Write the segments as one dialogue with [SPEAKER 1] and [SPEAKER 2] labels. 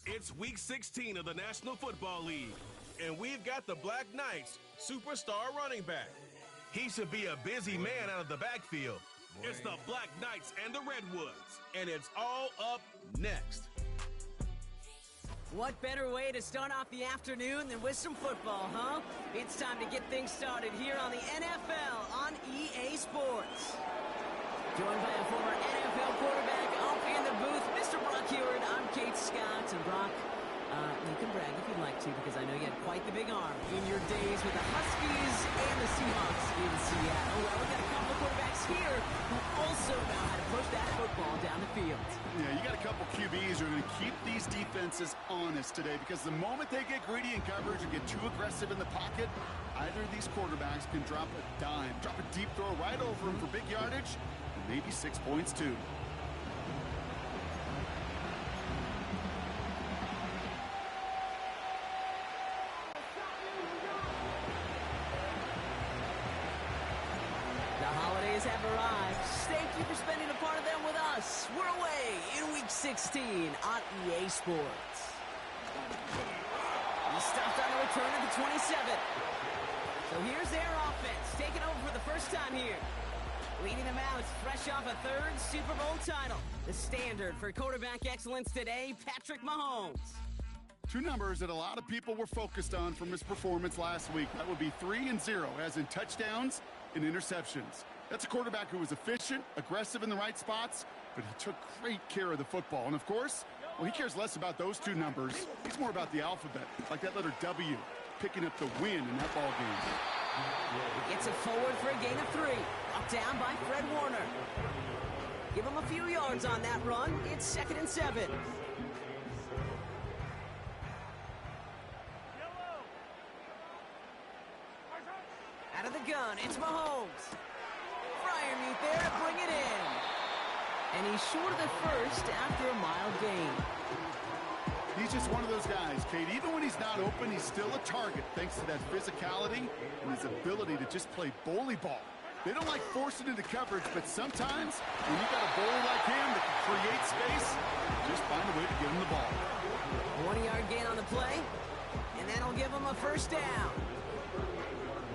[SPEAKER 1] It's week 16 of the National Football League, and we've got the Black Knights' superstar running back. He should be a busy man out of the backfield. It's the Black Knights and the Redwoods, and it's all up next.
[SPEAKER 2] What better way to start off the afternoon than with some football, huh? It's time to get things started here on the NFL on EA Sports. Joined by a former NFL quarterback up in the booth, Mr. Brock Heward. I'm Kate Scott, and Brock, you can brag if you'd like to, because I know you had quite the big arm in your days with the Huskies and the Seahawks in Seattle. Well, we've got a couple of quarterbacks here who also know how to push that football down the field.
[SPEAKER 3] Yeah, you got a couple QBs who are going to keep these defenses honest today, because the moment they get greedy in coverage and get too aggressive in the pocket, either of these quarterbacks can drop a dime, drop a deep throw right over him for big yardage, and maybe 6 points too.
[SPEAKER 2] Have arrived. Thank you for spending a part of them with us. We're away in week 16 on EA Sports. He stopped on a return at the 27. So here's their offense, taking over for the first time here. Leading them out, fresh off a third Super Bowl title. The standard for quarterback excellence today, Patrick Mahomes.
[SPEAKER 3] Two numbers that a lot of people were focused on from his performance last week. That would be 3 and 0, as in touchdowns and interceptions. That's a quarterback who was efficient, aggressive in the right spots, but he took great care of the football. And of course, well, he cares less about those two numbers. He's more about the alphabet, like that letter W, picking up the win in that ball game.
[SPEAKER 2] Gets it forward for a gain of 3. Up down by Fred Warner. Give him a few yards on that run. It's 2nd and 7. Out of the gun, it's Mahomes. Fryer meet there to bring it in. And he's short of the first after a mild gain.
[SPEAKER 3] He's just one of those guys, Kate. Even when he's not open, he's still a target thanks to that physicality and his ability to just play bully ball. They don't like forcing into coverage, but sometimes when you got a bowler like him that can create space, just find a way to get him the ball.
[SPEAKER 2] 20-yard gain on the play, and that'll give him a first down.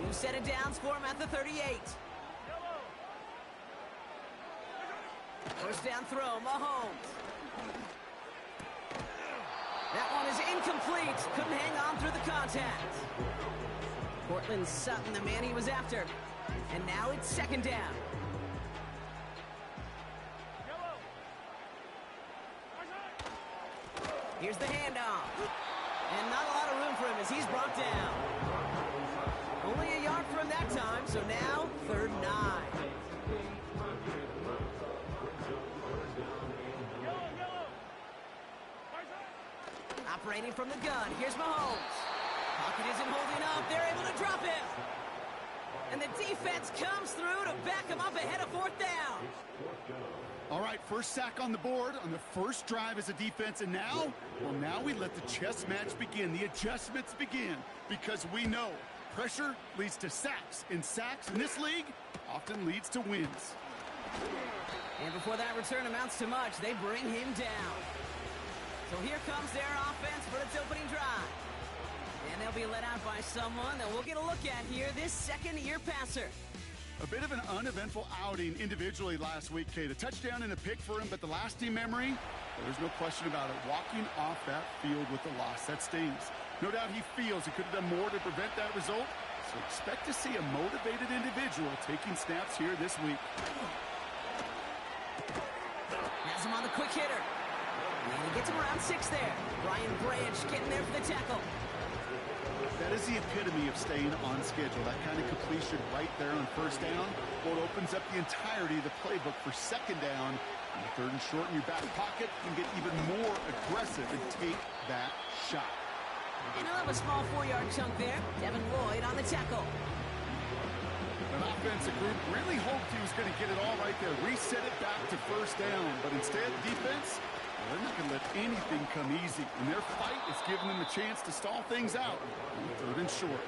[SPEAKER 2] New set of downs for him at the 38. First down throw, Mahomes. That one is incomplete. Couldn't hang on through the contact. Cortland Sutton, the man he was after. And now it's 2nd down. Here's the handoff. And not a lot of room for him as he's brought down. Only a yard for him that time, so now 3rd and 9. Operating from the gun, here's Mahomes. Pocket isn't holding up, they're able to drop him. And the defense comes through to back him up ahead of 4th down.
[SPEAKER 3] All right, first sack on the board on the first drive as a defense, and now, well, now we let the chess match begin, the adjustments begin, because we know pressure leads to sacks, and sacks in this league often leads to wins.
[SPEAKER 2] And before that return amounts to much, they bring him down. So here comes their offense for its opening drive. And they'll be let out by someone that we'll get a look at here, this second-year passer.
[SPEAKER 3] A bit of an uneventful outing individually last week, Kate. A touchdown and a pick for him, but the lasting memory, well, there's no question about it. Walking off that field with the loss, that stings. No doubt he feels he could have done more to prevent that result, so expect to see a motivated individual taking snaps here this week.
[SPEAKER 2] Has him on the quick hitter. And he gets him around 6 there. Brian Branch getting there for the tackle.
[SPEAKER 3] That is the epitome of staying on schedule. That kind of completion right there on first down. Well, it opens up the entirety of the playbook for 2nd down. And 3rd and short in your back pocket, you can get even more aggressive and take that shot.
[SPEAKER 2] And he'll have a small 4-yard chunk there. Devin Lloyd on the tackle.
[SPEAKER 3] An offensive group really hoped he was going to get it all right there. Reset it back to first down. But instead, defense, they're not going to let anything come easy. And their fight is giving them a chance to stall things out. 3rd and short.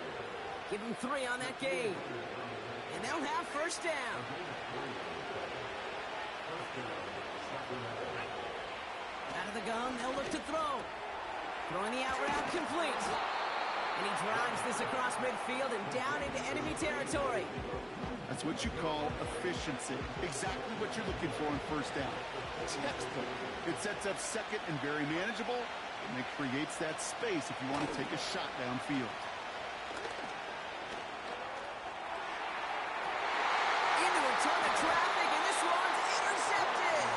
[SPEAKER 2] Give them 3 on that game. And they'll have first down. Out of the gun, they'll look to throw. Throwing the out route complete. And he drives this across midfield and down into enemy territory.
[SPEAKER 3] That's what you call efficiency. Exactly what you're looking for on first down. Textbook. It sets up second and very manageable, and it creates that space if you want to take a shot downfield.
[SPEAKER 2] Into a ton of traffic, and this one's intercepted.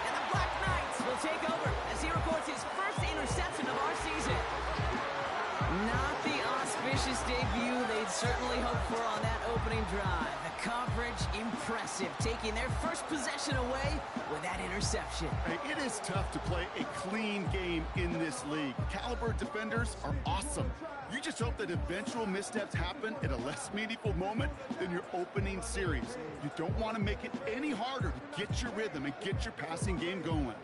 [SPEAKER 2] And the Black Knights will take over as he records his first interception of our season. Not the auspicious debut they'd certainly hoped for on that opening drive. The coverage, impressive, taking their first possession away with that interception.
[SPEAKER 3] Hey, it is tough to play a clean game in this league. Caliber defenders are awesome. You just hope that eventual missteps happen at a less meaningful moment than your opening series. You don't want to make it any harder to get your rhythm and get your passing game going.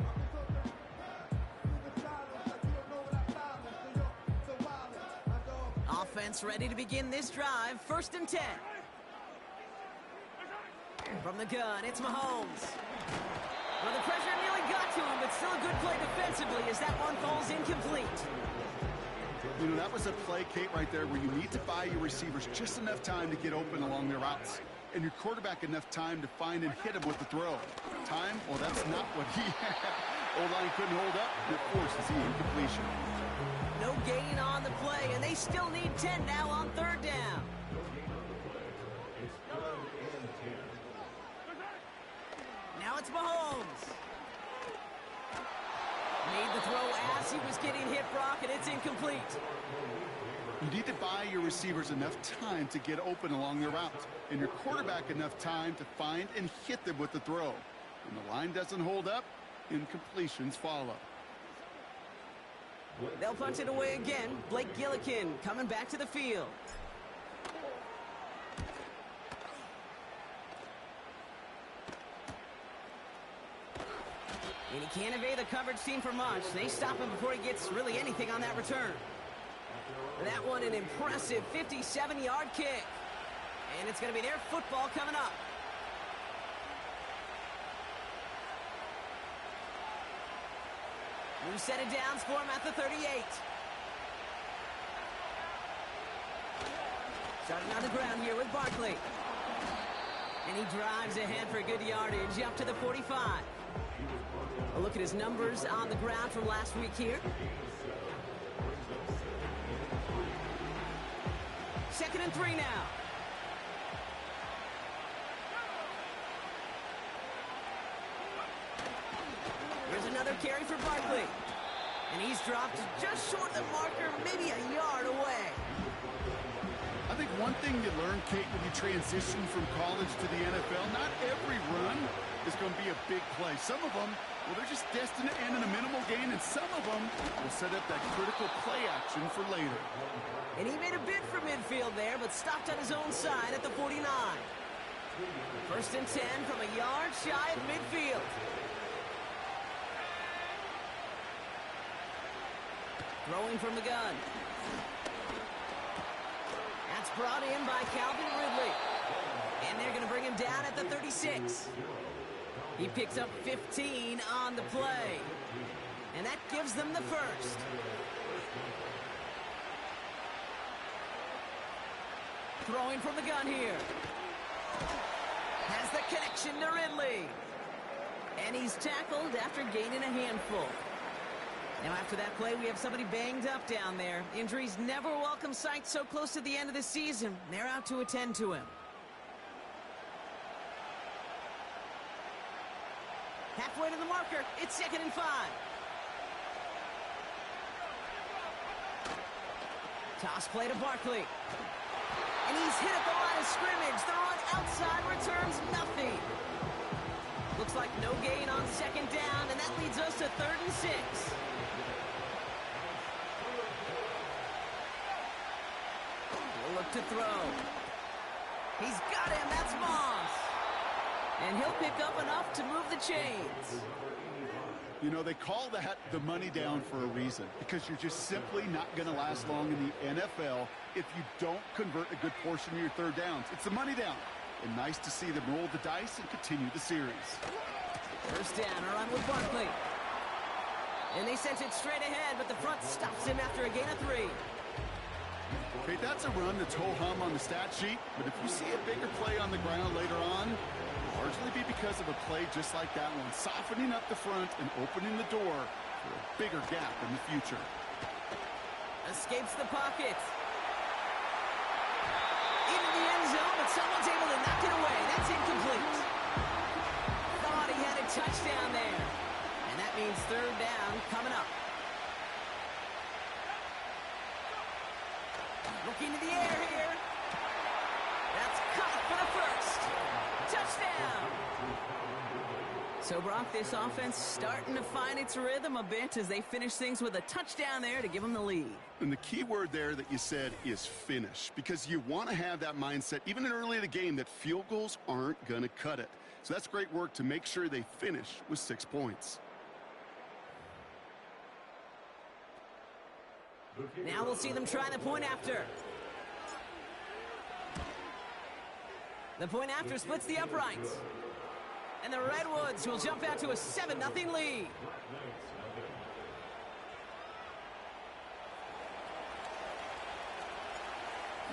[SPEAKER 2] Offense ready to begin this drive. 1st and 10. From the gun, it's Mahomes. Well, the pressure nearly got to him, but still a good play defensively as that one falls incomplete.
[SPEAKER 3] You know, that was a play, Kate, right there where you need to buy your receivers just enough time to get open along their routes. And your quarterback enough time to find and hit him with the throw. Time? Well, that's not what he had. O-line couldn't hold up, and it forces the incompletion.
[SPEAKER 2] No gain on the play, and they still need 10 now on 3rd down. Now it's Mahomes. Made the throw as he was getting hit, Brock, and it's incomplete.
[SPEAKER 3] You need to buy your receivers enough time to get open along their route, and your quarterback enough time to find and hit them with the throw. When the line doesn't hold up, incompletions follow.
[SPEAKER 2] They'll punch it away again. Blake Gillikin coming back to the field. And he can't evade the coverage team for much. They stop him before he gets really anything on that return. That one, an impressive 57-yard kick. And it's going to be their football coming up. New set of downs for him at the 38. Starting on the ground here with Barkley. And he drives ahead for good yardage up to the 45. A look at his numbers on the ground from last week here. 2nd and 3 now. Here's another carry for Barkley. And he's dropped just short of the marker, maybe a yard away.
[SPEAKER 3] I think one thing you learn, Kate, when you transition from college to the NFL, not every run is going to be a big play. Some of them, well, they're just destined to end in a minimal gain, and some of them will set up that critical play action for later.
[SPEAKER 2] And he made a bid for midfield there, but stopped on his own side at the 49. 1st and 10 from a yard shy of midfield. Throwing from the gun. That's brought in by Calvin Ridley. And they're going to bring him down at the 36. He picks up 15 on the play. And that gives them the first. Throwing from the gun here. Has the connection to Ridley. And he's tackled after gaining a handful. Now after that play, we have somebody banged up down there. Injuries never a welcome sight so close to the end of the season. They're out to attend to him. Halfway to the marker. It's 2nd and 5. Toss play to Barkley. And he's hit at the line of scrimmage. The run outside returns nothing. Looks like no gain on 2nd down, and that leads us to 3rd and 6. We'll look to throw. He's got him. That's Moss. And he'll pick up enough to move the chains.
[SPEAKER 3] You know, they call that the money down for a reason, because you're just simply not going to last long in the NFL if you don't convert a good portion of your 3rd downs. It's the money down. And nice to see them roll the dice and continue the series.
[SPEAKER 2] 1st down, a run with Barkley. And they sent it straight ahead, but the front stops him after a gain of 3.
[SPEAKER 3] Okay, that's a run that's ho-hum on the stat sheet, but if you see a bigger play on the ground later on, it'll largely be because of a play just like that one, softening up the front and opening the door for a bigger gap in the future.
[SPEAKER 2] Escapes the pocket. Into the end zone, but someone's able to knock it away. That's incomplete. Thought he had a touchdown there. And that means 3rd down coming up. Looking to the air here. That's caught for the first. Touchdown. So, Brock, this offense starting to find its rhythm a bit as they finish things with a touchdown there to give them the lead.
[SPEAKER 3] And the key word there that you said is finish, because you want to have that mindset, even in early in the game, that field goals aren't going to cut it. So that's great work to make sure they finish with 6 points.
[SPEAKER 2] Now we'll see them try the point after. The point after splits the uprights. And the Redwoods will jump out to a 7-0 lead.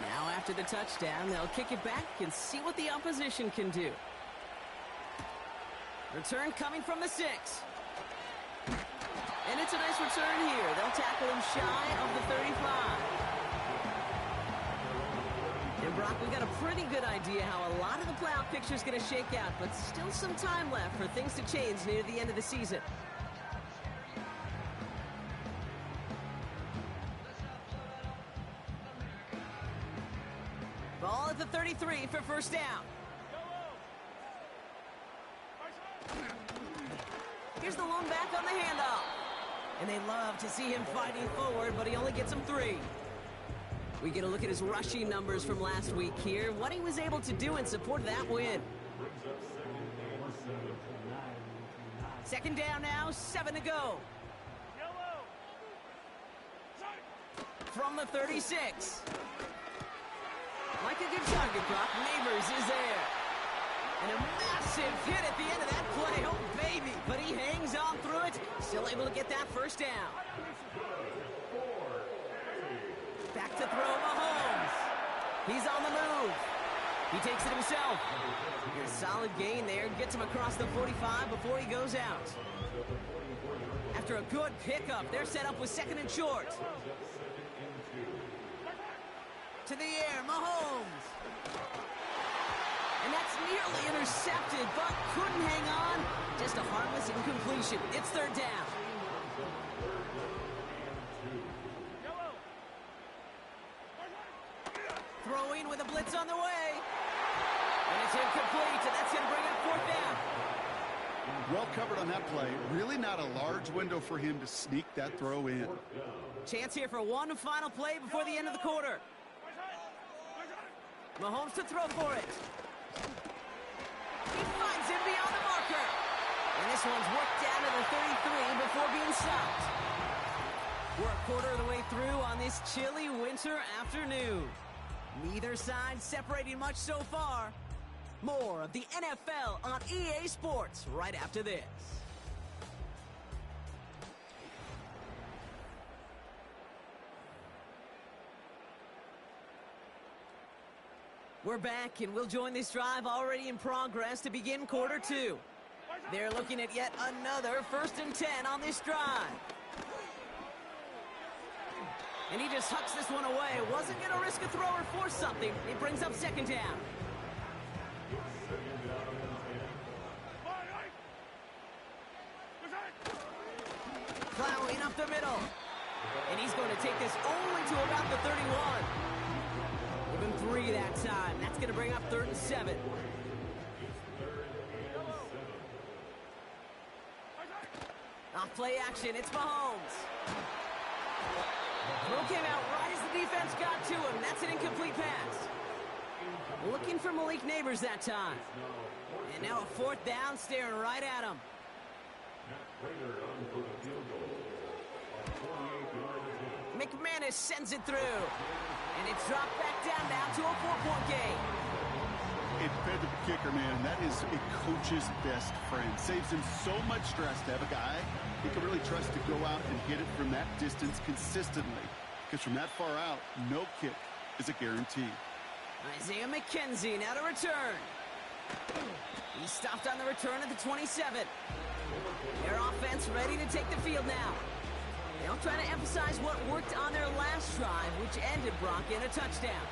[SPEAKER 2] Now after the touchdown, they'll kick it back and see what the opposition can do. Return coming from the 6. And it's a nice return here. They'll tackle him shy of the 35. And Brock, we got a pretty good idea how a lot of the playoff picture is going to shake out, but still some time left for things to change near the end of the season. Ball at the 33 for 1st down. Here's the lone back on the handoff. And they love to see him fighting forward, but he only gets them 3. We get a look at his rushing numbers from last week here, what he was able to do in support of that win. 2nd down now, 7 to go. From the 36. Like a good target, Brock. Neighbors is there. And a massive hit at the end of that play. Oh, baby. But he hangs on through it. Still able to get that 1st down. Back to throw Mahomes. He's on the move. He takes it himself. A solid gain there. Gets him across the 45 before he goes out. After a good pickup, they're set up with 2nd and short. To the air, Mahomes. And that's nearly intercepted, but couldn't hang on. Just a harmless incompletion. It's 3rd down. Throwing with a blitz on the way. And it's incomplete, and that's going to bring up 4th down.
[SPEAKER 3] Well covered on that play. Really not a large window for him to sneak that throw in.
[SPEAKER 2] Chance here for one final play before the end of the quarter. Mahomes to throw for it. He finds him beyond the marker. And this one's worked down to the 33 before being stopped. We're a quarter of the way through on this chilly winter afternoon. Neither side separating much so far. More of the NFL on EA Sports right after this. We're back, and we'll join this drive already in progress to begin quarter 2. They're looking at yet another 1st and 10 on this drive. And he just hucks this one away. Wasn't going to risk a throw or force something. It brings up 2nd down. Plowing up the middle. And he's going to take this only to about the 31. Give him 3 that time. That's going to bring up 3rd and 7. Off play action. It's Mahomes. Throw came out right as the defense got to him. That's an incomplete pass. Looking for Malik Neighbors that time. And now a 4th down staring right at him. McManus sends it through. And it's dropped back down now to a 4-point game.
[SPEAKER 3] A dependable kicker, man. That is a coach's best friend. Saves him so much stress to have a guy he can really trust to go out and hit it from that distance consistently. Because from that far out, no kick is a guarantee.
[SPEAKER 2] Isaiah McKenzie now to return. He stopped on the return at the 27. Their offense ready to take the field now. They'll try to emphasize what worked on their last drive, which ended Brock in a touchdown.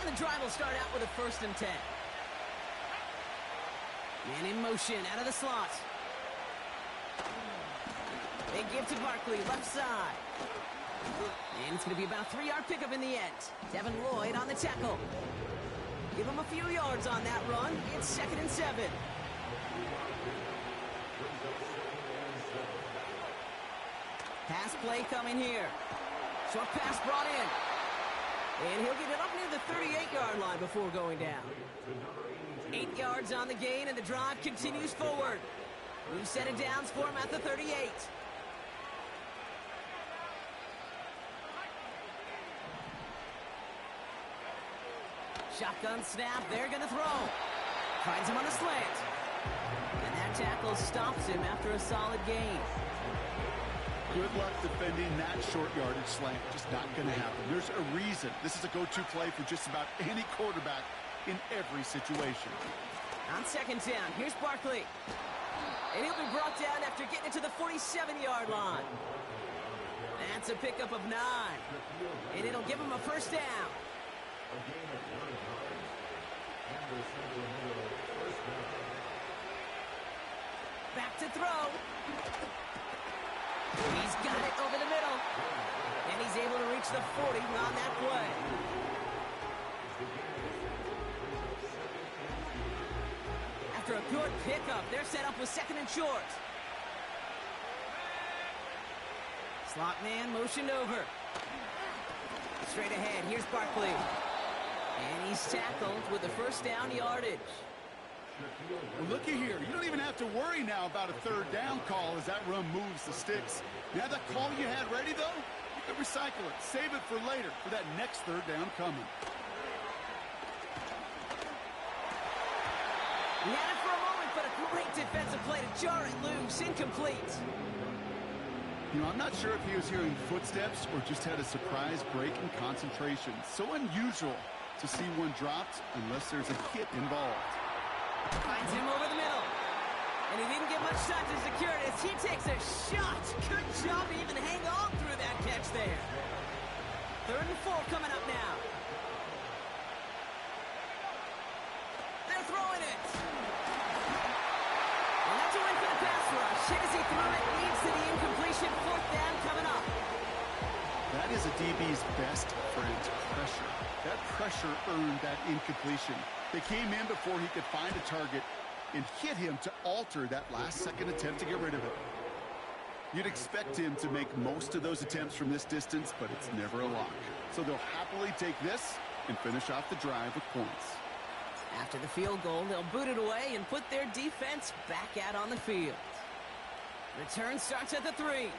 [SPEAKER 2] And the drive will start out with a 1st and 10. Man in motion out of the slot. They give to Barkley, left side. And it's going to be about a 3-yard pickup in the end. Devin Lloyd on the tackle. Give him a few yards on that run. It's 2nd and 7. Pass play coming here. Short pass brought in. And he'll get it up near the 38-yard line before going down. 8 yards on the gain, and the drive continues forward. New set of downs for him at the 38. Shotgun snap, they're going to throw. Finds him on the slant. And that tackle stops him after a solid gain.
[SPEAKER 3] Good luck defending that short yardage slant. Just not going to happen. There's a reason. This is a go-to play for just about any quarterback in every situation.
[SPEAKER 2] On 2nd down, here's Barkley. And he'll be brought down after getting it to the 47-yard line. That's a pickup of 9. And it'll give him a 1st down. Back to throw. He's got it over the middle. And he's able to reach the 40 on that play. After a good pickup, they're set up with 2nd and short. Slot man motioned over. Straight ahead, here's Barkley. And he's tackled with the 1st down yardage.
[SPEAKER 3] Well, looky here. You don't even have to worry now about a 3rd down call as that run moves the sticks. Now that call you had ready, though, you can recycle it. Save it for later for that next 3rd down coming.
[SPEAKER 2] He had it for a moment, but a great defensive play to jar it loose. Incomplete.
[SPEAKER 3] You know, I'm not sure if he was hearing footsteps or just had a surprise break in concentration. So unusual to see one dropped unless there's a hit involved.
[SPEAKER 2] Finds him over the middle. And he didn't get much time to secure it as he takes a shot. Good job to even hang on through that catch there. 3rd and 4 coming up now. They're throwing it. And that's a win for the pass rush. Hit as he threw it, leads to the incompletion. 4th down coming up.
[SPEAKER 3] That is a DB's best friend, pressure. That pressure earned that incompletion. They came in before he could find a target and hit him to alter that last-second attempt to get rid of it. You'd expect him to make most of those attempts from this distance, but it's never a lock. So they'll happily take this and finish off the drive with points.
[SPEAKER 2] After the field goal, they'll boot it away and put their defense back out on the field. Return starts at the 3.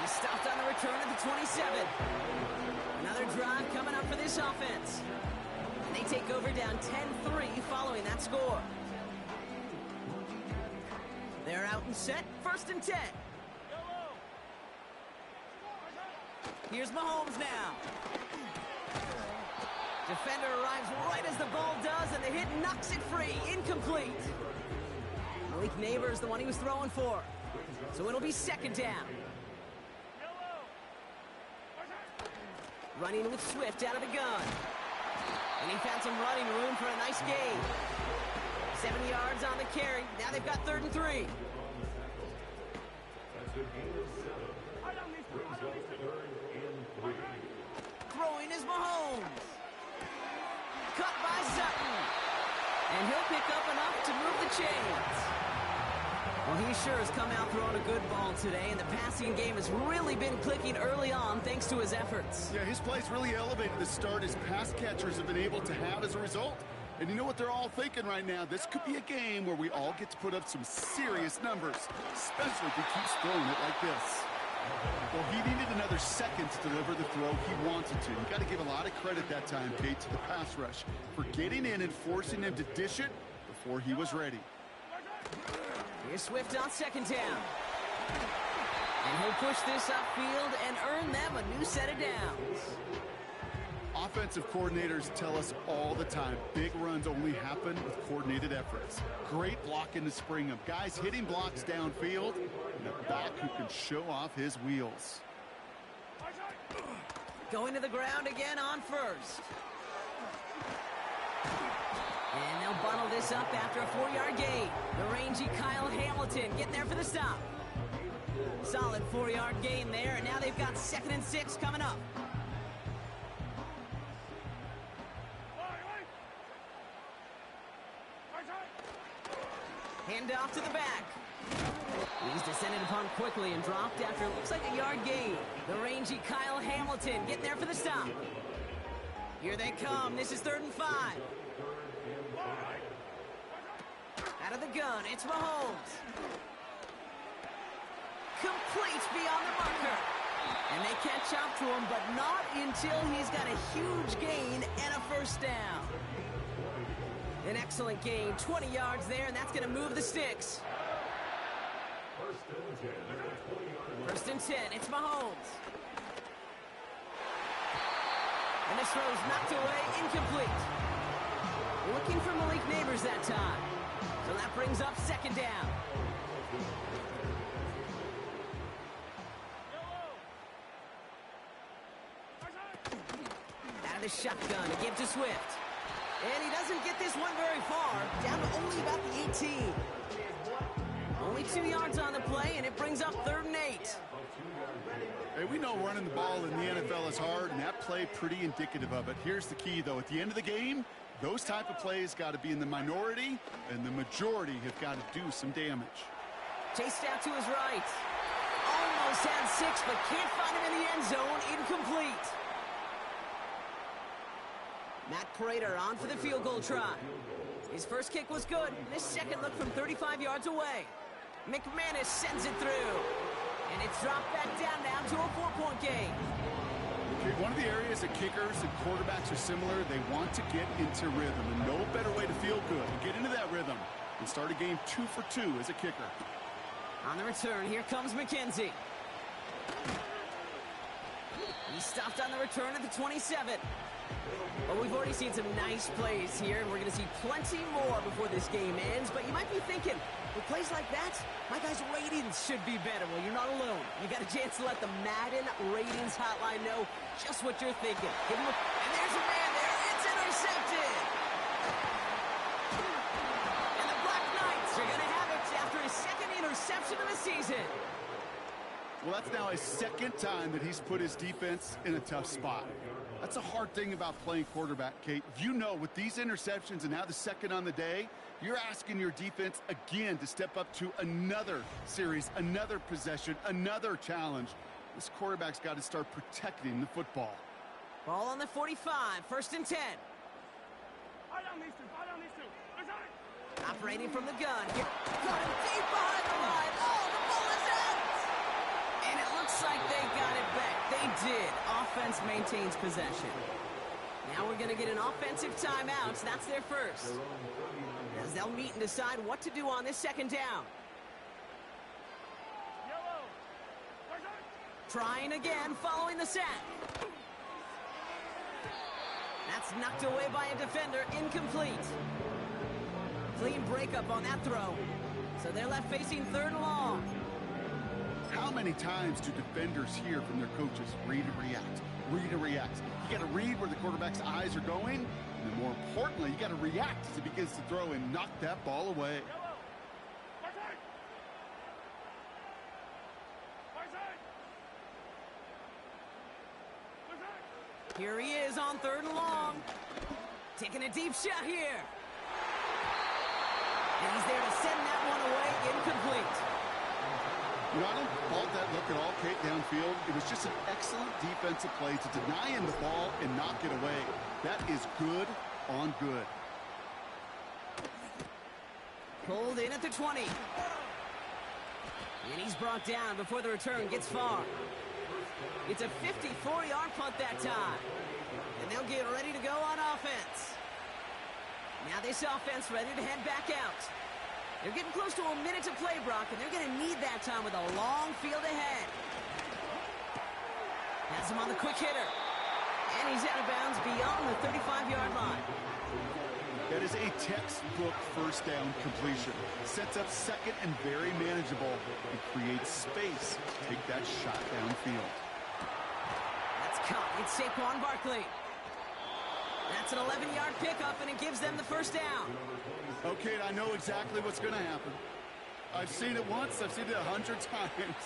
[SPEAKER 2] He stopped on the return at the 27. Another drive coming up for this offense. And they take over down 10-3 following that score. They're out and set, 1st and 10. Here's Mahomes now. Defender arrives right as the ball does, and the hit knocks it free. Incomplete. Malik Neighbors, the one he was throwing for. So it'll be 2nd down. Running with Swift out of the gun. And he found some running room for a nice gain. 7 yards on the carry. Now they've got 3rd and 3. Throwing is Mahomes. Cut by Sutton. And he'll pick up enough to move the chains. Well, he sure has come out throwing a good ball today, and the passing game has really been clicking early on thanks to his efforts.
[SPEAKER 3] Yeah, his play's really elevated the start his pass catchers have been able to have as a result. And you know what they're all thinking right now? This could be a game where we all get to put up some serious numbers, especially if he keeps throwing it like this. Well, he needed another second to deliver the throw he wanted to. You got to give a lot of credit that time, Kate, to the pass rush for getting in and forcing him to dish it before he was ready.
[SPEAKER 2] Here's Swift on second down. And he'll push this upfield and earn them a new set of downs.
[SPEAKER 3] Offensive coordinators tell us all the time, big runs only happen with coordinated efforts. Great blocking to spring them. Guys hitting blocks downfield, and a back who can show off his wheels.
[SPEAKER 2] Going to the ground again on first. And they'll bundle this up after a 4-yard gain. The rangy Kyle Hamilton getting there for the stop. Solid 4-yard gain there, and now they've got 2nd and 6 coming up. Hand off to the back. He's descended upon quickly and dropped after it looks like a yard gain. The rangy Kyle Hamilton getting there for the stop. Here they come. This is 3rd and 5. Out of the gun, it's Mahomes. Complete beyond the marker. And they catch up to him, but not until he's got a huge gain and a first down. An excellent gain, 20 yards there, and that's going to move the sticks. 1st and 10, it's Mahomes. And this throw's knocked away, incomplete. Looking for Malik Neighbors that time. So that brings up 2nd down. Out of the shotgun to give to Swift. And he doesn't get this one very far, down to only about the 18. Only 2 yards on the play, and it brings up 3rd and 8.
[SPEAKER 3] Hey, we know running the ball in the NFL is hard, and that play pretty indicative of it. Here's the key, though. At the end of the game, those type of plays got to be in the minority, and the majority have got to do some damage.
[SPEAKER 2] Chased out to his right. Almost had 6, but can't find him in the end zone. Incomplete. Matt Prater on for the field goal try. His first kick was good, and his second looked from 35 yards away. McManus sends it through. And it's dropped back down now to a 4-point game.
[SPEAKER 3] Okay, one of the areas that kickers and quarterbacks are similar, they want to get into rhythm. And no better way to feel good and get into that rhythm and start a game 2 for 2 as a kicker.
[SPEAKER 2] On the return, here comes McKenzie. He stopped on the return at the 27. Well, we've already seen some nice plays here, and we're going to see plenty more before this game ends. But you might be thinking, with plays like that, my guys' ratings should be better. Well, you're not alone. You got a chance to let the Madden Ratings Hotline know just what you're thinking. Give him and there's a man there. It's intercepted. And the Black Knights are going to have it after his 2nd interception of the season.
[SPEAKER 3] Well, that's now his 2nd time that he's put his defense in a tough spot. That's a hard thing about playing quarterback, Kate. You know, with these interceptions and now the 2nd on the day, you're asking your defense again to step up to another series, another possession, another challenge. This quarterback's got to start protecting the football.
[SPEAKER 2] Ball on the 45, 1st and 10. Operating from the gun. Got him deep behind the line. Oh, the ball is out! And it looks like they got it back. They did. Offense maintains possession. Now we're going to get an offensive timeout. So that's their first. As they'll meet and decide what to do on this 2nd down. Trying again following the sack. That's knocked away by a defender. Incomplete. Clean breakup on that throw. So they're left facing 3rd and long.
[SPEAKER 3] How many times do defenders hear from their coaches, read and react, read and react? You got to read where the quarterback's eyes are going, and then more importantly, you got to react as he begins to throw and knock that ball away.
[SPEAKER 2] Here he is on 3rd and long. Taking a deep shot here. And he's there to send that one away. Incomplete.
[SPEAKER 3] You know, I don't fault that look at all, Kate, downfield. It was just an excellent defensive play to deny him the ball and knock it away. That is good on good.
[SPEAKER 2] Pulled in at the 20. And he's brought down before the return gets far. It's a 54-yard punt that time. And they'll get ready to go on offense. Now this offense ready to head back out. They're getting close to a minute to play, Brock, and they're going to need that time with a long field ahead. Has him on the quick hitter. And he's out of bounds beyond the 35-yard line.
[SPEAKER 3] That is a textbook first down completion. Sets up second and very manageable. It creates space to take that shot downfield.
[SPEAKER 2] That's caught. It's Saquon Barkley. That's an 11-yard pickup, and it gives them the first down.
[SPEAKER 3] Okay, I know exactly what's going to happen. I've seen it once. I've seen it 100 times.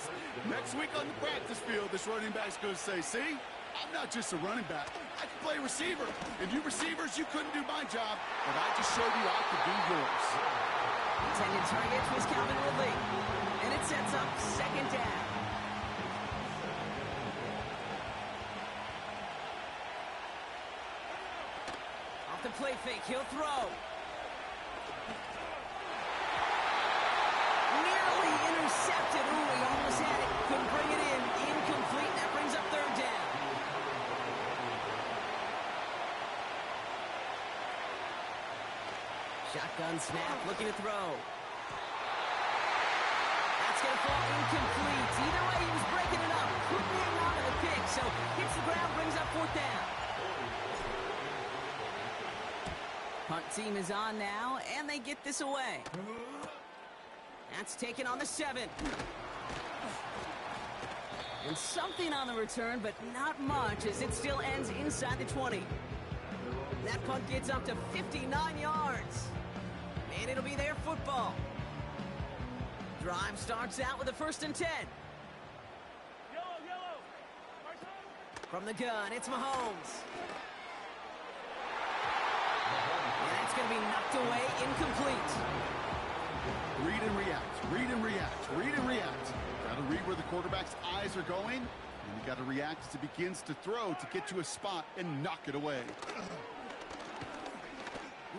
[SPEAKER 3] Next week on the practice field, this running back's going to say, see, I'm not just a running back. I can play receiver. And you receivers, you couldn't do my job, but I just showed you I could do yours.
[SPEAKER 2] Intended target was Calvin Ridley. And it sets up second down. Off the play fake, he'll throw. Nearly intercepted. Ooh, he almost had it. Couldn't bring it in. Incomplete. That brings up third down. Shotgun snap, looking to throw. That's going to fall incomplete. Either way, he was breaking it up. Couldn't hang on to the pick, so hits the ground, brings up fourth down. Punt team is on now, and they get this away. That's taken on the 7. And something on the return, but not much, as it still ends inside the 20. That punt gets up to 59 yards. And it'll be their football. Drive starts out with a 1st and 10. From the gun, it's Mahomes. And it's going to be knocked away, incomplete.
[SPEAKER 3] Read and react, read and react, read and react. Got to read where the quarterback's eyes are going, and you got to react as he begins to throw to get to a spot and knock it away.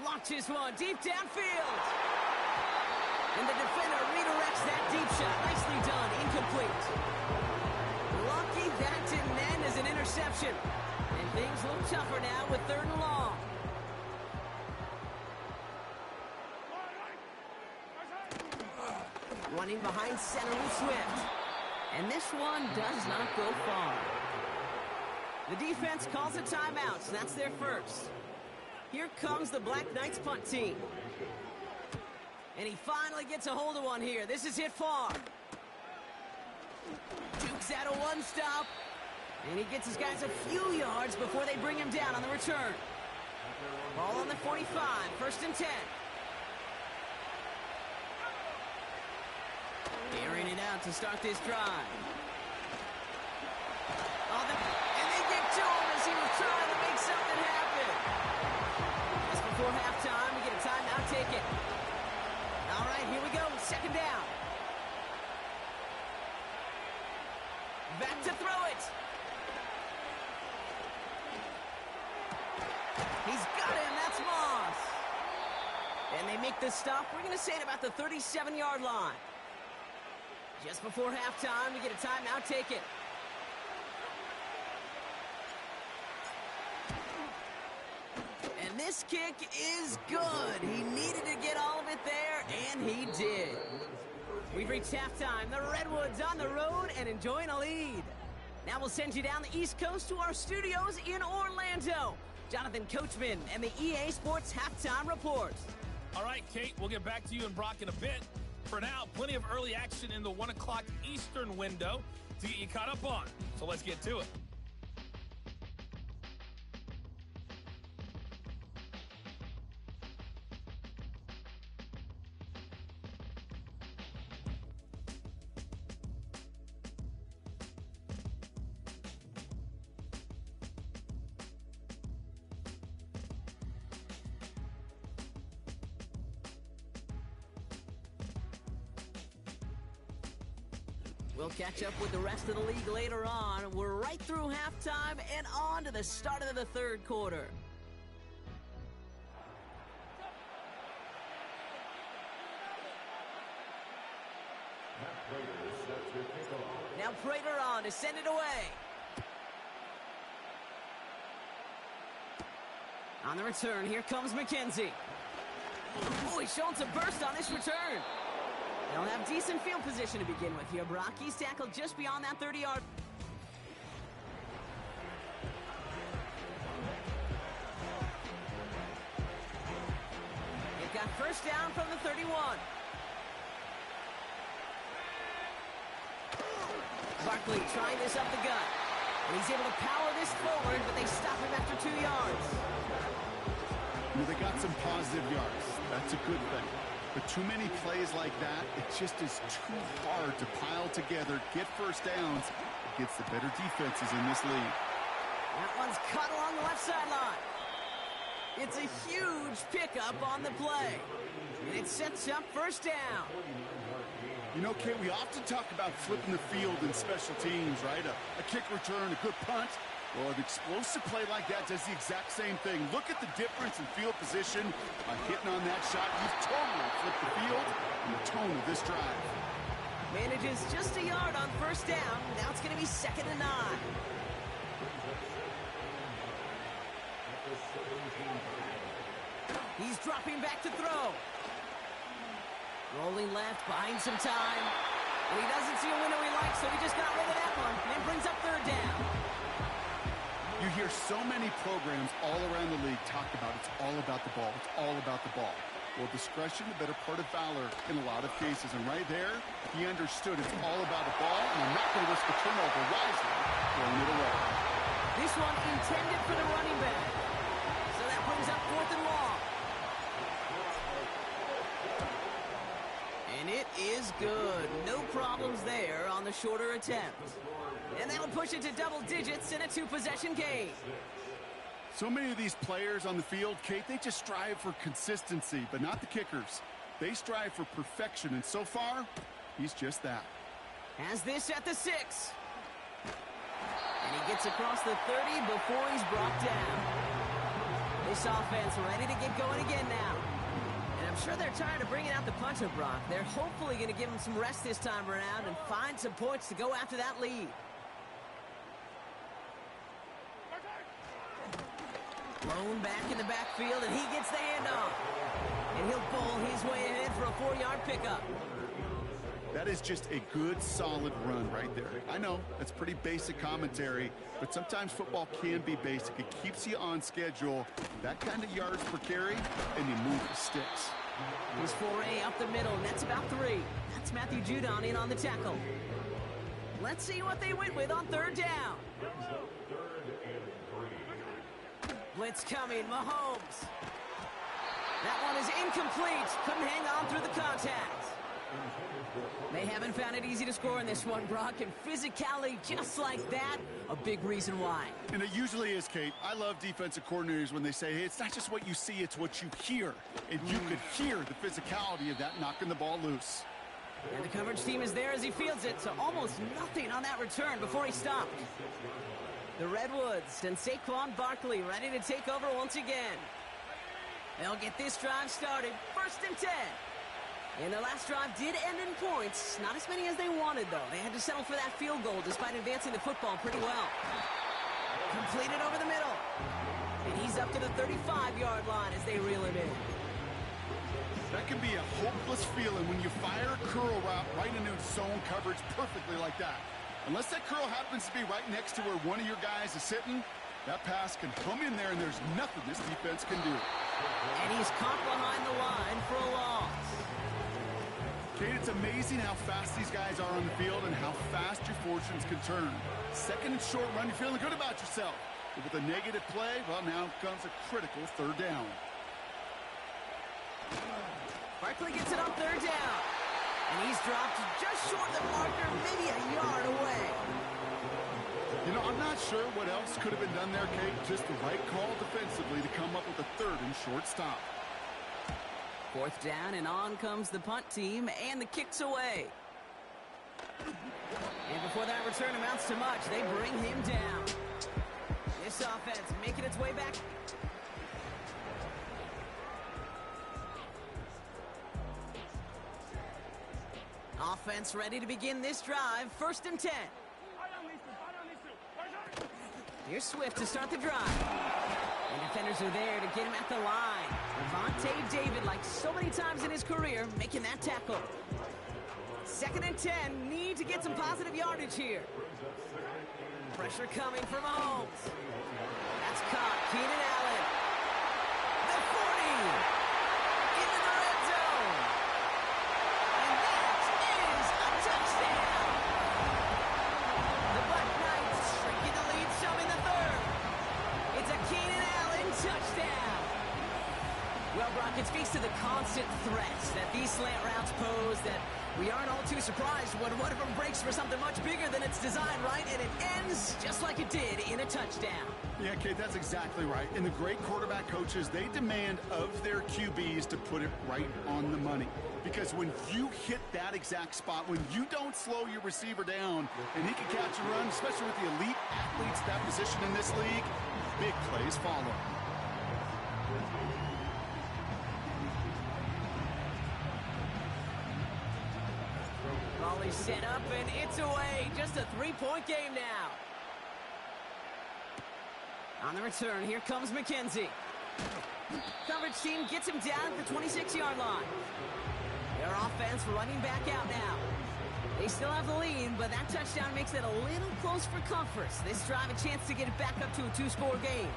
[SPEAKER 2] Launches one deep downfield. And the defender redirects that deep shot. Nicely done, incomplete. Lucky that didn't end as an interception. And things look tougher now with 3rd and long. Running behind center with Swift. And this one does not go far. The defense calls a timeout, so that's their first. Here comes the Black Knights punt team. And he finally gets a hold of one here. This is hit far. Dukes out a one-stop. And he gets his guys a few yards before they bring him down on the return. Ball on the 45, 1st and 10. Airing it out to start this drive. And they get to him as he was trying to make something happen. Just before halftime, we get a timeout taken. All right, here we go, 2nd down. Back to throw it. He's got him, that's Moss. And they make the stop, we're going to say at about the 37-yard line. Just before halftime, we get a timeout taken. And this kick is good. He needed to get all of it there, and he did. We've reached halftime. The Redwoods on the road and enjoying a lead. Now we'll send you down the East Coast to our studios in Orlando. Jonathan Coachman and the EA Sports Halftime Report.
[SPEAKER 4] All right, Kate, we'll get back to you and Brock in a bit. For now, plenty of early action in the 1 o'clock Eastern window to get you caught up on. So let's get to it.
[SPEAKER 2] We'll catch up with the rest of the league later on. We're right through halftime and on to the start of the 3rd quarter. Now Prater on to send it away. On the return, here comes McKenzie. Oh, he's showing some burst on this return. They'll have decent field position to begin with here, Brock. He's tackled just beyond that 30-yard. They've got first down from the 31. Barkley trying this up the gut. And he's able to power this forward, but they stop him after 2 yards.
[SPEAKER 3] Well, they got some positive yards. That's a good thing. But too many plays like that, it just is too hard to pile together, get first downs against the better defenses in this league.
[SPEAKER 2] That one's cut along the left sideline. It's a huge pickup on the play. And it sets up first down.
[SPEAKER 3] You know, Kate, we often talk about flipping the field in special teams, right? A kick return, a good punt. Well, an explosive play like that does the exact same thing. Look at the difference in field position by hitting on that shot. You've totally flipped the field and the tone of this drive.
[SPEAKER 2] Manages just a yard on first down. Now it's going to be 2nd and 9. He's dropping back to throw. Rolling left, buying some time. And he doesn't see a window he likes, so he just got rid of that one. And brings up 3rd down.
[SPEAKER 3] You hear so many programs all around the league talk about it's all about the ball. It's all about the ball. Well, discretion, the better part of valor in a lot of cases. And right there, he understood it's all about the ball, and I'm not going to risk a turnover wisely throwing it away.
[SPEAKER 2] This one intended for the running back. So that brings up 4th and long. And it is good. No problems there on the shorter attempt. And that'll push it to double digits in a 2-possession game.
[SPEAKER 3] So many of these players on the field, Kate, they just strive for consistency, but not the kickers. They strive for perfection, and so far, he's just that.
[SPEAKER 2] Has this at the 6. And he gets across the 30 before he's brought down. This offense ready to get going again now. And I'm sure they're tired of bringing out the punter, Brock. They're hopefully going to give him some rest this time around and find some points to go after that lead. Blown back in the backfield, and he gets the handoff. And he'll bowl his way ahead for a 4-yard pickup.
[SPEAKER 3] That is just a good, solid run right there. I know, that's pretty basic commentary, but sometimes football can be basic. It keeps you on schedule. That kind of yards per carry, and you move the sticks.
[SPEAKER 2] His foray up the middle, and that's about 3. That's Matthew Judon in on the tackle. Let's see what they went with on 3rd down. Blitz coming, Mahomes. That one is incomplete. Couldn't hang on through the contact. They haven't found it easy to score in this one, Brock, and physicality just like that, a big reason why.
[SPEAKER 3] And it usually is, Kate. I love defensive coordinators when they say, hey, it's not just what you see, it's what you hear. And you could hear the physicality of that knocking the ball loose.
[SPEAKER 2] And the coverage team is there as he fields it, so almost nothing on that return before he stopped. The Redwoods and Saquon Barkley ready to take over once again. They'll get this drive started. 1st and 10. And their last drive did end in points. Not as many as they wanted, though. They had to settle for that field goal despite advancing the football pretty well. Completed over the middle. And he's up to the 35-yard line as they reel him in.
[SPEAKER 3] That can be a hopeless feeling when you fire a curl route right into zone coverage perfectly like that. Unless that curl happens to be right next to where one of your guys is sitting, that pass can come in there and there's nothing this defense can do.
[SPEAKER 2] And he's caught behind the line for a loss.
[SPEAKER 3] Kate, it's amazing how fast these guys are on the field and how fast your fortunes can turn. 2nd and short run, you're feeling good about yourself. But with a negative play, well, now comes a critical 3rd down.
[SPEAKER 2] Barkley gets it on 3rd down. And he's dropped just short of the marker, maybe a yard away.
[SPEAKER 3] You know, I'm not sure what else could have been done there, Kate. Just the right call defensively to come up with a 3rd and short stop.
[SPEAKER 2] 4th down, and on comes the punt team, and the kick's away. And before that return amounts to much, they bring him down. This offense making its way back. Offense ready to begin this drive. 1st and 10. Here's Swift to start the drive. And defenders are there to get him at the line. Vontae David, like so many times in his career, making that tackle. 2nd and 10, need to get some positive yardage here. Pressure coming from Mahomes. That's caught. Keenan Allen. The 40. Into the red zone. And that is a touchdown. The Black Knights shrinking the lead some in the 3rd. It's a Keenan Allen touchdown. Well, Brock, it speaks to the constant threats that these slant routes pose, that we aren't all too surprised when one of them breaks for something much bigger than its design, right? And it ends just like it did in a touchdown.
[SPEAKER 3] Yeah, Kate, that's exactly right. And the great quarterback coaches, they demand of their QBs to put it right on the money. Because when you hit that exact spot, when you don't slow your receiver down, and he can catch a run, especially with the elite athletes at that position in this league, big plays follow.
[SPEAKER 2] Volley set up, and it's away. Just a 3-point game now. On the return, here comes McKenzie. Coverage team gets him down at the 26-yard line. Their offense running back out now. They still have the lead, but that touchdown makes it a little close for comfort. This drive a chance to get it back up to a 2-score game.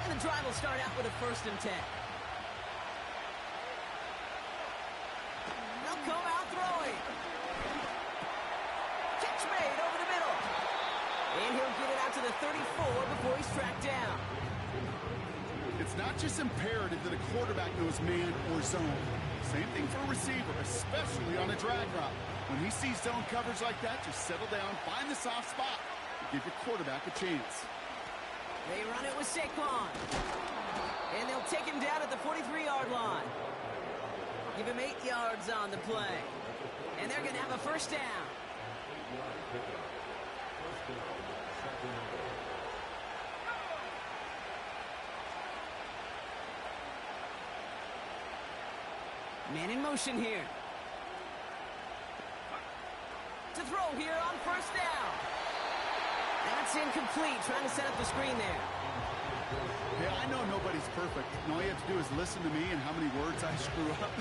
[SPEAKER 2] And the drive will start out with a 1st and 10. They'll come out throwing. Catch made over the middle. And he'll get it out to the 34 before he's tracked down.
[SPEAKER 3] It's not just imperative that a quarterback knows man or zone. Same thing for a receiver, especially on a drag route. When he sees zone coverage like that, just settle down, find the soft spot, and give your quarterback a chance.
[SPEAKER 2] They run it with Saquon. And they'll take him down at the 43-yard line. Give him 8 yards on the play. And they're going to have a 1st down. Man in motion here. To throw here on 1st down. That's incomplete. Trying to set up the screen there.
[SPEAKER 3] Yeah, I know nobody's perfect, and all you have to do is listen to me and how many words I screw up.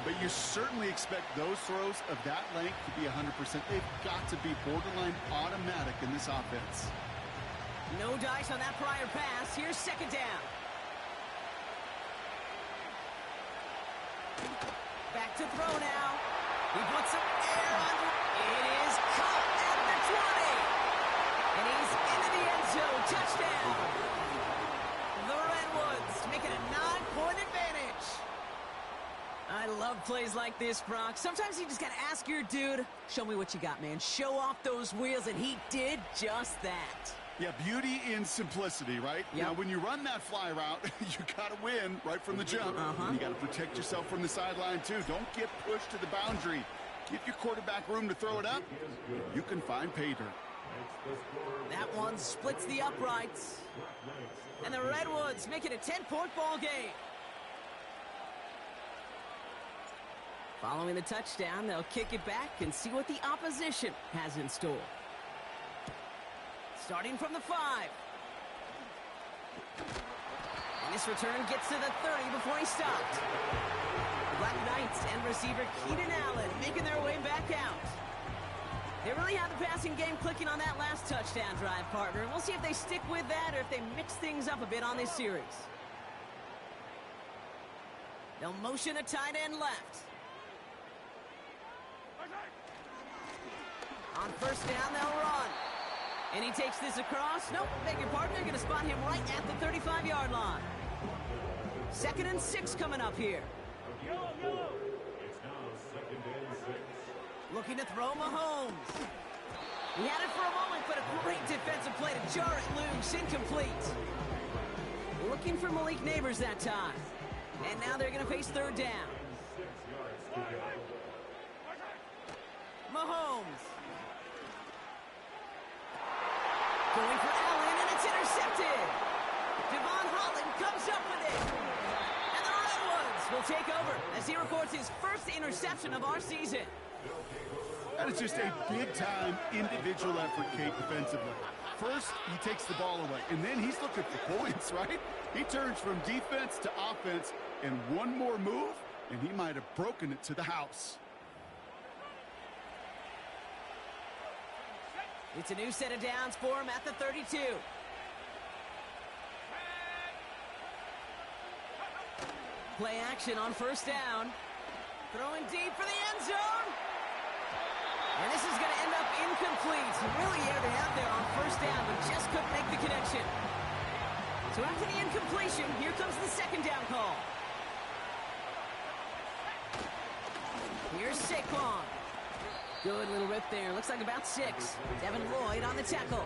[SPEAKER 3] But you certainly expect those throws of that length to be 100%. They've got to be borderline automatic in this offense.
[SPEAKER 2] No dice on that prior pass. Here's 2nd down. Back to throw now. He puts some air under. It is caught at the 20. And he's into the end zone. Touchdown. The Redwoods making a 9-point advantage. I love plays like this, Brock. Sometimes you just got to ask your dude, show me what you got, man. Show off those wheels, and he did just that.
[SPEAKER 3] Yeah, beauty in simplicity, right?
[SPEAKER 2] Yep.
[SPEAKER 3] Now, when you run that fly route, you got to win right from the jump. You got to protect yourself from the sideline, too. Don't get pushed to the boundary. Give your quarterback room to throw it up. You can find pay dirt.
[SPEAKER 2] That one splits the uprights. And the Redwoods make it a 10-point ball game. Following the touchdown, they'll kick it back and see what the opposition has in store. Starting from the 5. And this return gets to the 30 before he stopped. The Black Knights and receiver Keenan Allen making their way back out. They really have the passing game clicking on that last touchdown drive, partner. And we'll see if they stick with that or if they mix things up a bit on this series. They'll motion a tight end left. On 1st down, they'll run. And he takes this across. Nope, beg your pardon. They're going to spot him right at the 35-yard line. 2nd and 6 coming up here. Looking to throw Mahomes. He had it for a moment, but a great defensive play to jar it loose. Incomplete. Looking for Malik Neighbors that time. And now they're going to face 3rd down. Mahomes. Going for Allen, and it's intercepted. Devon Holland comes up with it. And the Redwoods will take over as he records his 1st interception of our season.
[SPEAKER 3] That is just a big-time individual effort, Kate, defensively. First, he takes the ball away, and then he's looking for points, right? He turns from defense to offense, and one more move, and he might have broken it to the house.
[SPEAKER 2] It's a new set of downs for him at the 32. Play action on first down. Throwing deep for the end zone. And this is going to end up incomplete. Really aired it out there on first down, but just couldn't make the connection. So after the incompletion, here comes the second down call. Here's Saquon. Good little rip there. Looks like about 6. Devin Lloyd on the tackle.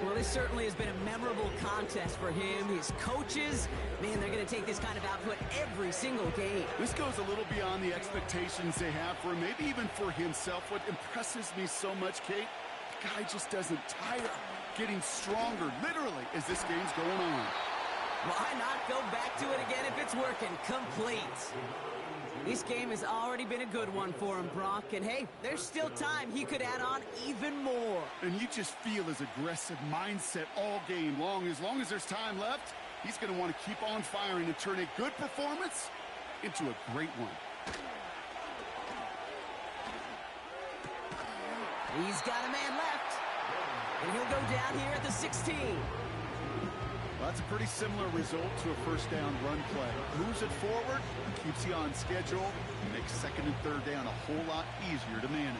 [SPEAKER 2] Well, this certainly has been a memorable contest for him. His coaches, man, they're going to take this kind of output every single game.
[SPEAKER 3] This goes a little beyond the expectations they have for him, maybe even for himself. What impresses me so much, Kate, the guy just doesn't tire. Getting stronger, literally, as this game's going on.
[SPEAKER 2] Why not go back to it again if it's working? Complete. This game has already been a good one for him, Brock. And hey, there's still time. He could add on even more.
[SPEAKER 3] And you just feel his aggressive mindset all game long. As long as there's time left, he's going to want to keep on firing and turn a good performance into a great one.
[SPEAKER 2] He's got a man left. And he'll go down here at the 16.
[SPEAKER 3] Well, that's a pretty similar result to a first down run play. Moves it forward, keeps you on schedule, and makes second and third down a whole lot easier to manage.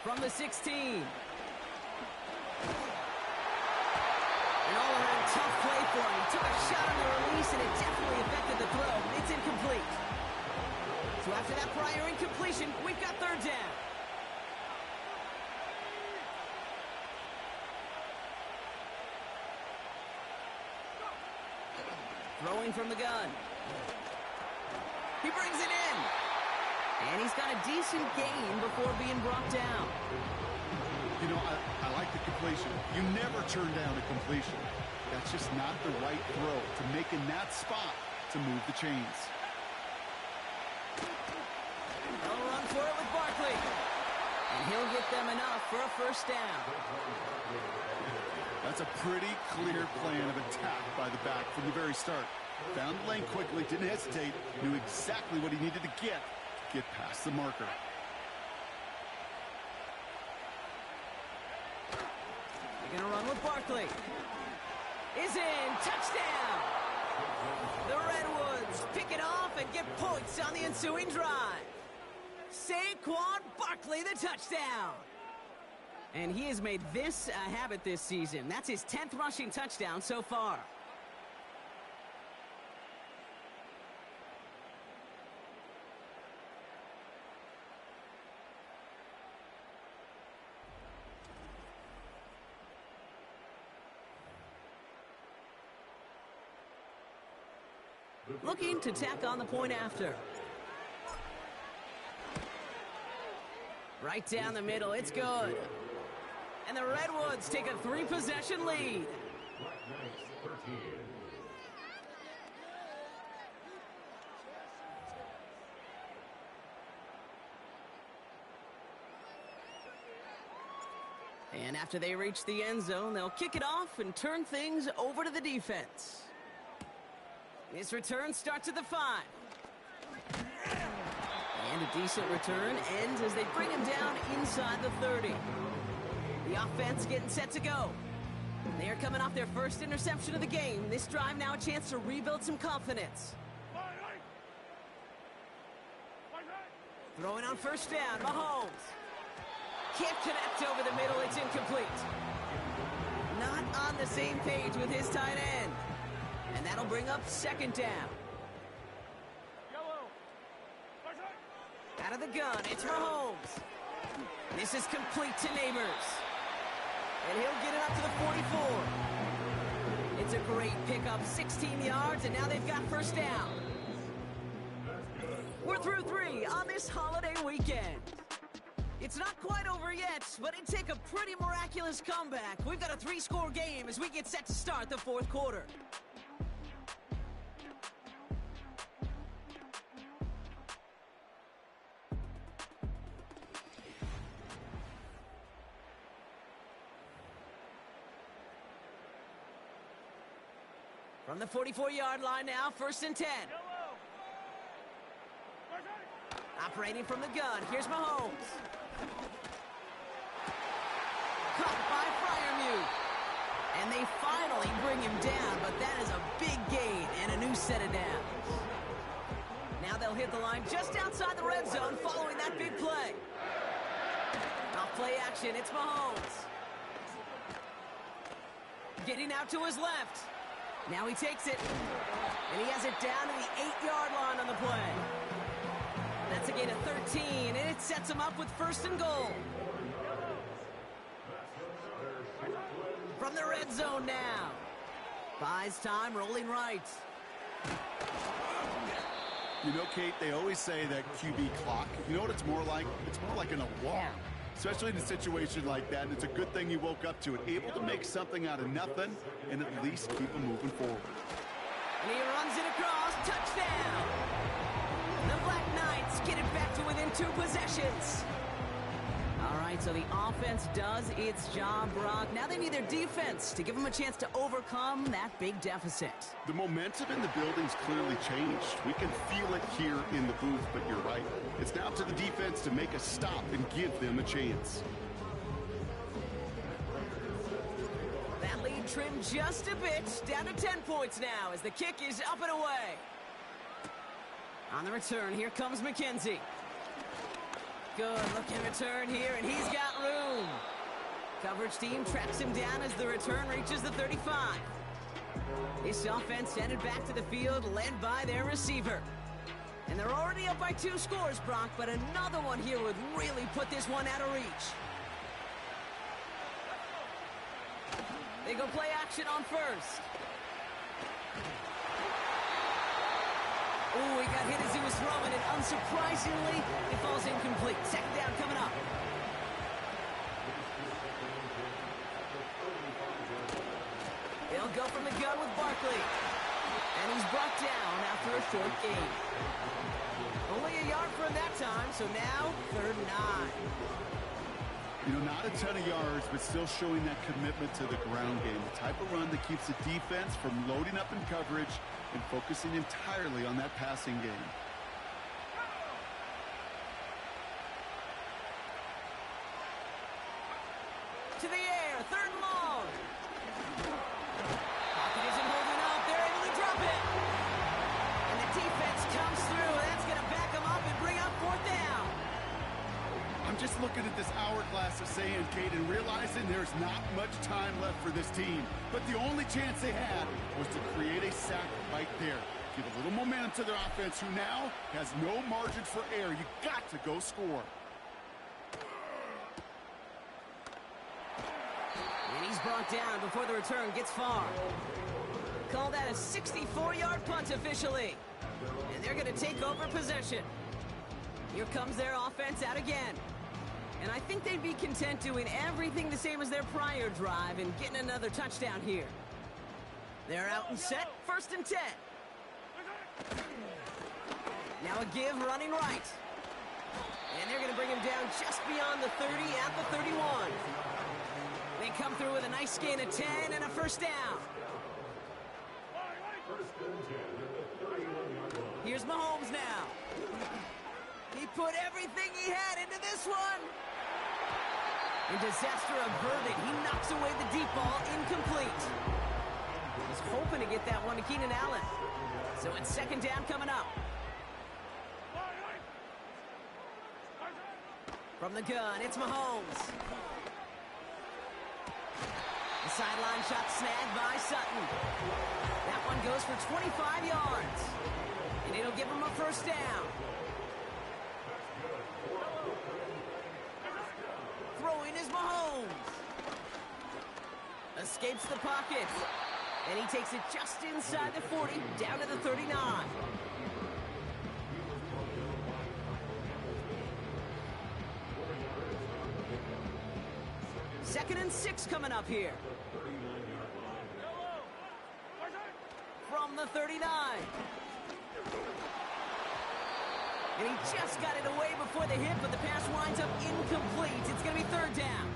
[SPEAKER 2] From the 16. And all around tough play for him. He took a shot on the release, and it definitely affected the throw. It's incomplete. So after that prior incompletion, we've got third down. Throwing from the gun. He brings it in. And he's got a decent gain before being brought down.
[SPEAKER 3] You know, I like the completion. You never turn down a completion. That's just not the right throw to make in that spot to move the chains.
[SPEAKER 2] They'll run for it with Barkley. And he'll get them enough for a first down.
[SPEAKER 3] That's a pretty clear plan of attack by the back from the very start. Found the lane quickly, didn't hesitate, knew exactly what he needed to get past the marker.
[SPEAKER 2] They're going to run with Barkley. Is in. Touchdown. The Redwoods pick it off and get points on the ensuing drive. Saquon Barkley, the touchdown. And he has made this a habit this season. That's his 10th rushing touchdown so far. Looking to tack on the point after. Right down the middle, it's good. And the Redwoods take a 3-possession lead. And after they reach the end zone, they'll kick it off and turn things over to the defense. This return starts at the 5. And a decent return ends as they bring him down inside the 30. The offense getting set to go. They are coming off their first interception of the game. This drive now a chance to rebuild some confidence. Throwing on first down, Mahomes. Can't connect over the middle, it's incomplete. Not on the same page with his tight end. And that'll bring up second down. Out of the gun, it's Mahomes. This is complete to Neighbors. And he'll get it up to the 44. It's a great pickup, 16 yards, and now they've got first down. We're through 3 on this holiday weekend. It's not quite over yet, but it'd take a pretty miraculous comeback. We've got a 3-score game as we get set to start the fourth quarter. From the 44-yard line now, 1st and 10. Operating from the gun, here's Mahomes. Caught by Freiermuth. And they finally bring him down, but that is a big gain and a new set of downs. Now they'll hit the line just outside the red zone following that big play. Off play action, it's Mahomes. Getting out to his left. Now he takes it. And he has it down to the 8-yard line on the play. That's a gain of 13, and it sets him up with 1st and goal. From the red zone now. Buys time, rolling right.
[SPEAKER 3] You know, Kate, they always say that QB clock. You know what it's more like? It's more like an alarm, especially in a situation like that. And it's a good thing you woke up to it, able to make something out of nothing and at least keep them moving forward.
[SPEAKER 2] And he runs it across, touchdown. The Black Knights get it back to within 2 possessions. All right, so the offense does its job, Brock. Now they need their defense to give them a chance to overcome that big deficit.
[SPEAKER 3] The momentum in the building's clearly changed. We can feel it here in the booth, but you're right. It's now to the defense to make a stop and give them a chance.
[SPEAKER 2] That lead trimmed just a bit, down to 10 points now as the kick is up and away. On the return, here comes McKenzie. Good looking return here, and he's got room. Coverage team tracks him down as the return reaches the 35. This offense headed back to the field, led by their receiver. And they're already up by 2 scores, Brock, but another one here would really put this one out of reach. They go play action on 1st. Ooh, he got hit as he was throwing it. Unsurprisingly, it falls incomplete. 2nd down coming up. They'll go from the gun with Barkley. And he's brought down after a short gain. Only a yard for him that time, so now 3rd and 9.
[SPEAKER 3] You know, not a ton of yards, but still showing that commitment to the ground game. The type of run that keeps the defense from loading up in coverage and focusing entirely on that passing game.
[SPEAKER 2] To the air, 3rd and long. Pocket isn't holding up. They're able to drop it. And the defense comes through. That's going to back them up and bring up 4th down.
[SPEAKER 3] I'm just looking at this hourglass of sand, Kate, and realizing there's not much time left for this team. But the only chance they had was to create a sack right there. Give a little momentum to their offense, who now has no margin for error. You got to go score.
[SPEAKER 2] And he's brought down before the return gets far. Call that a 64-yard punt officially. And they're going to take over possession. Here comes their offense out again. And I think they'd be content doing everything the same as their prior drive and getting another touchdown here. They're out and set, 1st and 10. Now a give running right. And they're going to bring him down just beyond the 30 at the 31. They come through with a nice gain of 10 and a 1st down. Here's Mahomes now. He put everything he had into this one. And disaster averted. He knocks away the deep ball, incomplete. He's hoping to get that one to Keenan Allen. So it's 2nd down coming up. From the gun, it's Mahomes. The sideline shot snagged by Sutton. That one goes for 25 yards. And it'll give him a 1st down. Throwing is Mahomes. Escapes the pocket. And he takes it just inside the 40, down to the 39. Second and 6 coming up here. From the 39. And he just got it away before the hit, but the pass winds up incomplete. It's going to be 3rd down.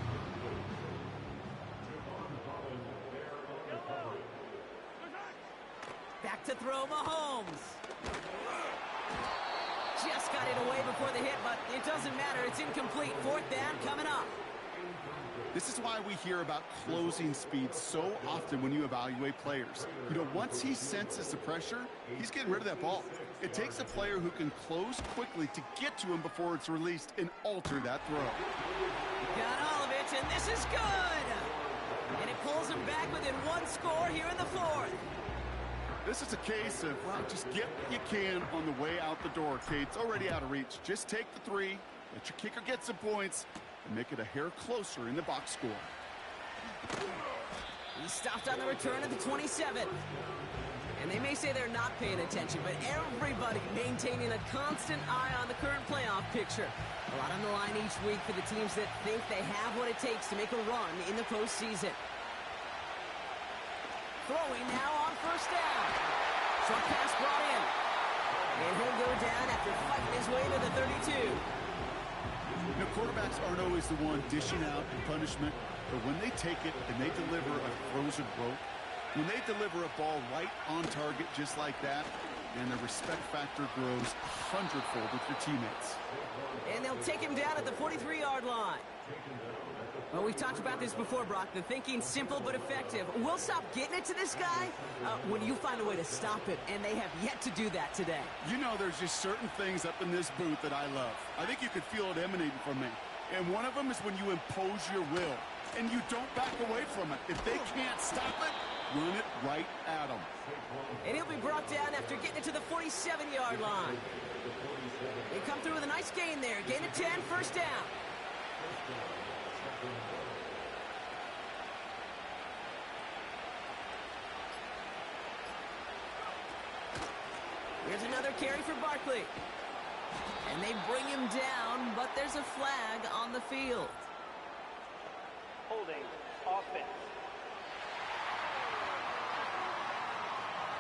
[SPEAKER 2] Back to throw, Mahomes. Just got it away before the hit, but it doesn't matter. It's incomplete. Fourth down coming up.
[SPEAKER 3] This is why we hear about closing speed so often when you evaluate players. You know, once he senses the pressure, he's getting rid of that ball. It takes a player who can close quickly to get to him before it's released and alter that throw.
[SPEAKER 2] Got all of it, and this is good. And it pulls him back within one score here in the fourth.
[SPEAKER 3] This is a case of, well, just get what you can on the way out the door, Kate. It's already out of reach. Just take the three, let your kicker get some points, and make it a hair closer in the box score.
[SPEAKER 2] He stopped on the return at the 27. And they may say they're not paying attention, but everybody maintaining a constant eye on the current playoff picture. A lot on the line each week for the teams that think they have what it takes to make a run in the postseason. Throwing now on first down. Short pass brought in. And he'll go down after fighting his way to the 32.
[SPEAKER 3] You know, quarterbacks aren't always the one dishing out punishment, but when they take it and they deliver a frozen rope, when they deliver a ball right on target just like that, and the respect factor grows 100-fold with your teammates.
[SPEAKER 2] And they'll take him down at the 43-yard line. Well, we've talked about this before, Brock. The thinking's simple but effective. We'll stop getting it to this guy when you find a way to stop it, and they have yet to do that today.
[SPEAKER 3] You know, there's just certain things up in this booth that I love. I think you could feel it emanating from me. And one of them is when you impose your will, and you don't back away from it. If they can't stop it, run it right at them.
[SPEAKER 2] And he'll be brought down after getting it to the 47-yard line. They come through with a nice gain there. Gain of 10, first down. Here's another carry for Barkley. And they bring him down, but there's a flag on the field.
[SPEAKER 5] Holding offense.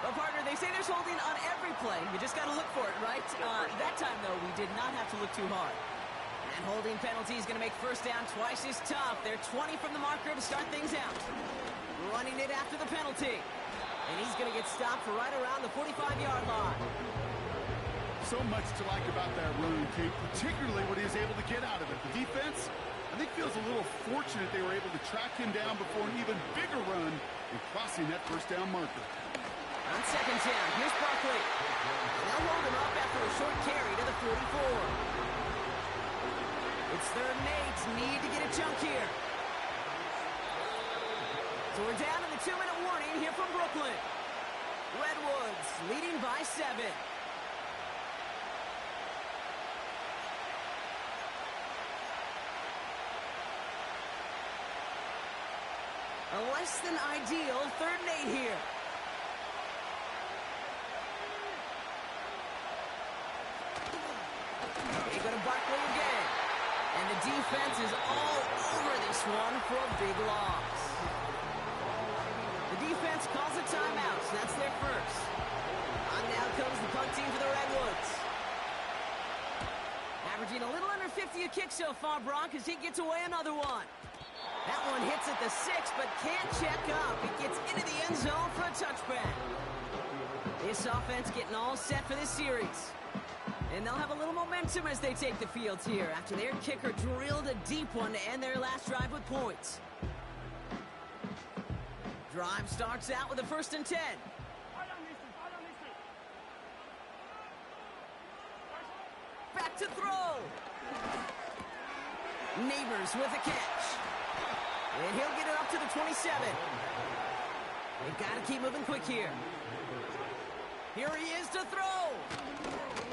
[SPEAKER 2] Well, partner, they say there's holding on every play. You just got to look for it, right? That time, though, we did not have to look too hard. And holding penalty is going to make first down twice as tough. They're 20 from the marker to start things out. Running it after the penalty. And he's going to get stopped for right around the 45-yard line.
[SPEAKER 3] So much to like about that run, Kate, particularly what he was able to get out of it. The defense, I think, feels a little fortunate they were able to track him down before an even bigger run and crossing that first down marker.
[SPEAKER 2] On second down, here's Barkley. They'll hold him up after a short carry to the 44. It's third and 8. Need to get a chunk here. So we're down in the 2-minute warning here from Brooklyn. Redwoods leading by 7. A less than ideal third and 8 here. They go to Barkley again. And the defense is all over this one for a big loss. The defense calls a timeout, so that's their first. On now comes the punt team for the Redwoods. Averaging a little under 50 a kick so far, Brock, as he gets away another one. That one hits at the 6, but can't check up. It gets into the end zone for a touchback. This offense getting all set for this series. And they'll have a little momentum as they take the field here after their kicker drilled a deep one to end their last drive with points. Drive starts out with a 1st and 10. Back to throw. Neighbors with a catch. And he'll get it up to the 27. They've got to keep moving quick here. Here he is to throw.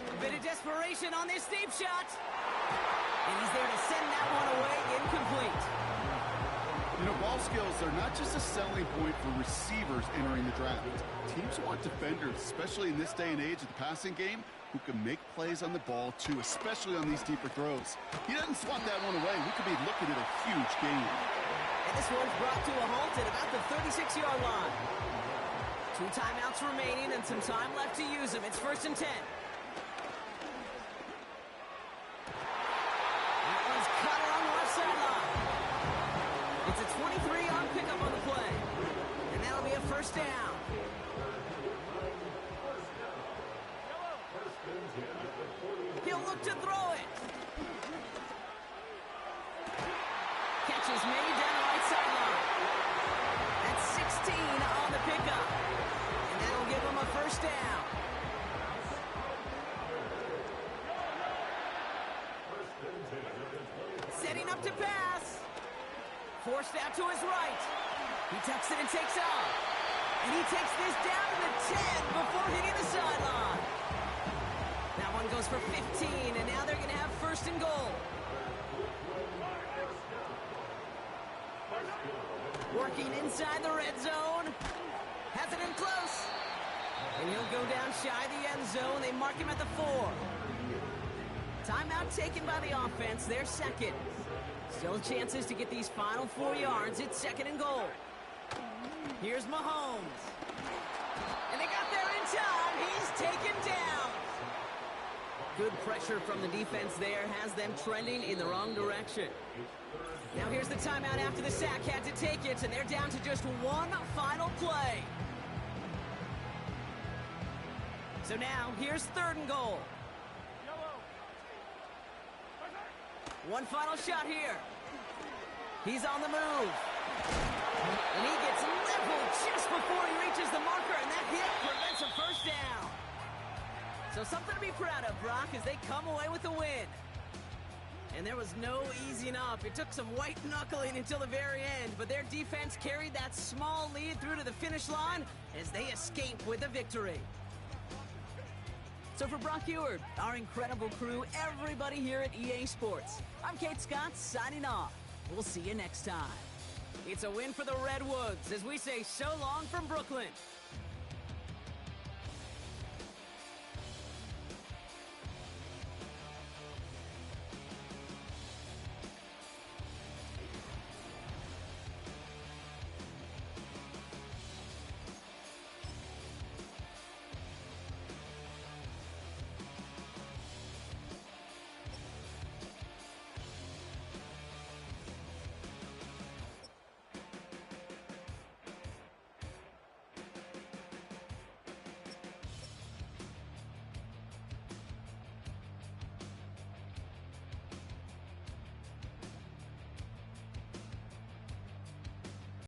[SPEAKER 2] A bit of desperation on this deep shot. And he's there to send that one away, incomplete.
[SPEAKER 3] You know, ball skills are not just a selling point for receivers entering the draft. Teams want defenders, especially in this day and age of the passing game, who can make plays on the ball, too, especially on these deeper throws. He doesn't swat that one away. We could be looking at a huge game.
[SPEAKER 2] And this one's brought to a halt at about the 36-yard line. 2 timeouts remaining and some time left to use them. It's 1st and 10. That one's cut along the left sideline. It's a 23-yard pickup on the play. And that'll be a 1st down. to his right. He tucks it and takes off. And he takes this down to the 10 before hitting the sideline. That one goes for 15, and now they're going to have first and goal. Working inside the red zone. Has it in close. And he'll go down shy of the end zone. They mark him at the 4. Timeout taken by the offense. They're second. Still chances to get these final 4 yards. It's second and goal. Here's Mahomes. And they got there in time. He's taken down. Good pressure from the defense there has them trending in the wrong direction. Now here's the timeout after the sack. Had to take it, and they're down to just one final play. So now here's third and goal. One final shot here. He's on the move. And he gets leveled just before he reaches the marker, and that hit prevents a first down. So something to be proud of, Brock, as they come away with the win. And there was no easing up. It took some white knuckling until the very end, but their defense carried that small lead through to the finish line as they escape with a victory. So for Brock Eward, our incredible crew, everybody here at EA Sports, I'm Kate Scott signing off. We'll see you next time. It's a win for the Redwoods as we say so long from Brooklyn.